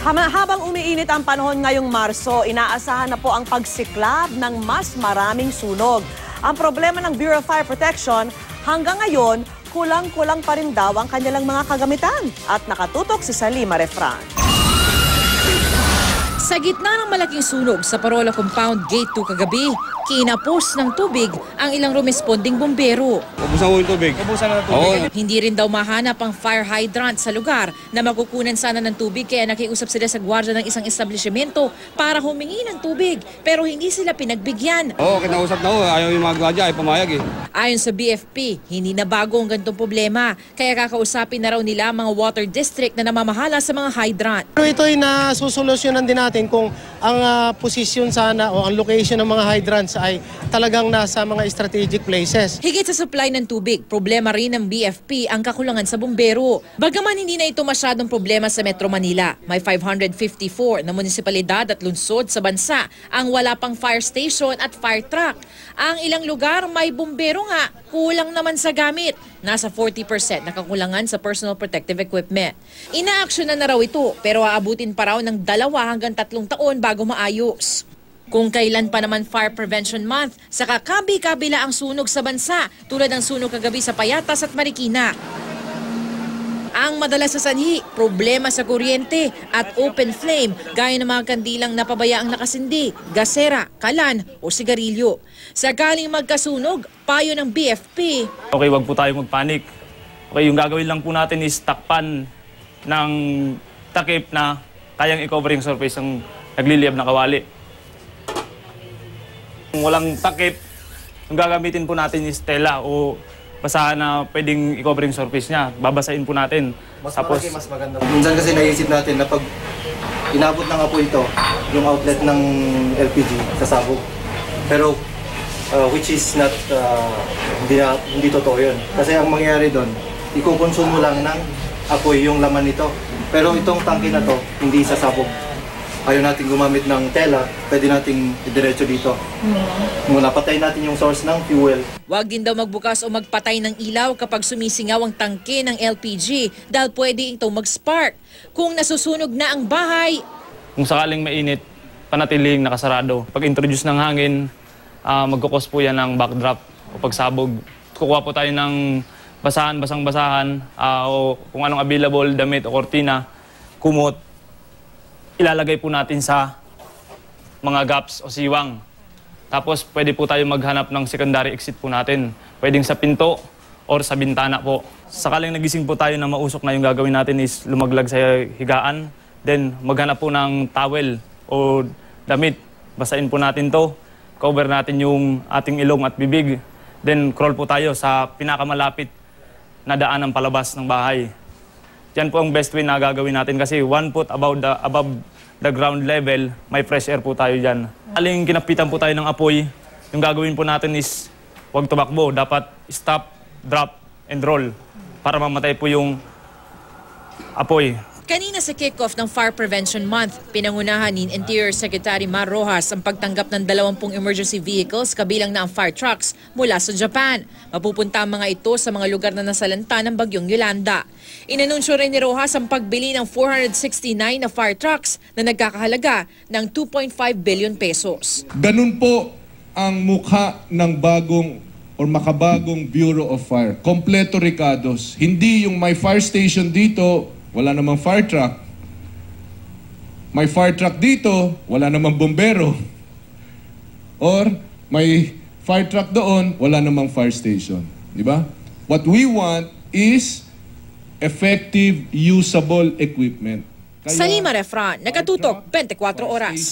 Habang umiinit ang panahon ngayong Marso, inaasahan na po ang pagsiklab ng mas maraming sunog. Ang problema ng Bureau of Fire Protection, hanggang ngayon, kulang-kulang pa rin daw ang kanilang mga kagamitan. At nakatutok si Salima Refran. Sa gitna ng malaking sunog sa Parola Compound Gate 2 kagabi, kinapos ng tubig ang ilang rumesponding bumbero. Ubusan ko yung tubig. Ubusan na tubig. Hindi rin daw mahanap ang fire hydrant sa lugar na makukunan sana ng tubig, kaya nakiusap sila sa gwardiya ng isang establishmento para humingi ng tubig. Pero hindi sila pinagbigyan. Kinausap na ho. Ayaw yung mga gwardiya ay pumayag eh. Ayon sa BFP, hindi na bago ang ganitong problema. Kaya kakausapin na raw nila mga water district na namamahala sa mga hydrant. Pero ito ay nasusolusyonan din natin kung ang posisyon sana o ang location ng mga hydrants ay talagang nasa mga strategic places. Higit sa supply ng tubig, problema rin ng BFP ang kakulangan sa bumbero. Bagaman hindi na ito masyadong problema sa Metro Manila, may 554 na munisipalidad at lungsod sa bansa ang wala pang fire station at fire truck. Ang ilang lugar may bumbero nga, kulang naman sa gamit. Nasa 40% na kakulangan sa personal protective equipment. Ina-aksyonan na raw ito, pero aabutin pa raw ng 2 hanggang 3 taon bago maayos. Kung kailan pa naman Fire Prevention Month, sa kakabi-kabila ang sunog sa bansa, tulad ng sunog kagabi sa Payatas at Marikina. Ang madalas sa sanhi, problema sa kuryente at open flame, gaya ng mga kandilang napabayaang nakasindi, gasera, kalan o sigarilyo. Sakaling magkasunog, payo ng BFP. Okay, wag po tayo magpanik. Okay, yung gagawin lang po natin is takpan ng takip na kayang i-cover yung surface ng nagliliyab na kawali. Kung walang takip, yung gagamitin po natin is tela o basahan na pwedeng i-cover yung surface niya. Babasahin po natin. Mas malaki, mas maganda. Minsan kasi naisip natin na pag inabot na nga po ito, yung outlet ng LPG sa sabog. Pero which is not, hindi totoo yun. Kasi ang mangyayari doon, ikukonsumo lang ng apoy yung laman nito. Pero itong tangke na to, hindi sasabog. Ayaw natin gumamit ng tela, pwede nating idiretso dito. Muna patay natin yung source ng fuel. Huwag din daw magbukas o magpatay ng ilaw kapag sumisingaw ang tangke ng LPG dahil pwede itong mag-spark. Kung nasusunog na ang bahay, Kung sakaling mainit, panatiling nakasarado. Pag introduce ng hangin, magkukos po yan ng backdrap o pagsabog. Kukuha po tayo ng basahan, basang-basahan, o kung anong available, damit o kortina, kumot. Ilalagay po natin sa mga gaps o siwang. Tapos pwede po tayo maghanap ng secondary exit po natin. Pwedeng sa pinto or sa bintana po. Sakaling nagising po tayo na mausok na yung gagawin natin is lumaglag sa higaan. Then maghanap po ng towel o damit. Basahin po natin to. Cover natin yung ating ilong at bibig. Then crawl po tayo sa pinakamalapit na daan ng palabas ng bahay. Yan po ang best way na gagawin natin kasi 1 foot above the ground level, may fresh air po tayo dyan. Aling kinapitan po tayo ng apoy, yung gagawin po natin is huwag tumakbo. Dapat stop, drop, and roll para mamatay po yung apoy. kanina sa kick-off ng Fire Prevention Month, pinangunahan ni Interior Secretary Mar Rojas ang pagtanggap ng 20 emergency vehicles kabilang na ang fire trucks mula sa Japan. Mapupunta ang mga ito sa mga lugar na nasalanta ng bagyong Yolanda. Inanunsyo rin ni Rojas ang pagbili ng 469 na fire trucks na nagkakahalaga ng 2.5 billion pesos. Ganun po ang mukha ng bagong or makabagong Bureau of Fire. Kompleto Ricados. Hindi yung may fire station dito, wala namang fire truck. May fire truck dito, wala namang bombero. Or may fire truck doon, wala namang fire station. Di ba? What we want is effective, usable equipment. Salima Refran, Nakatutok, 24 Oras.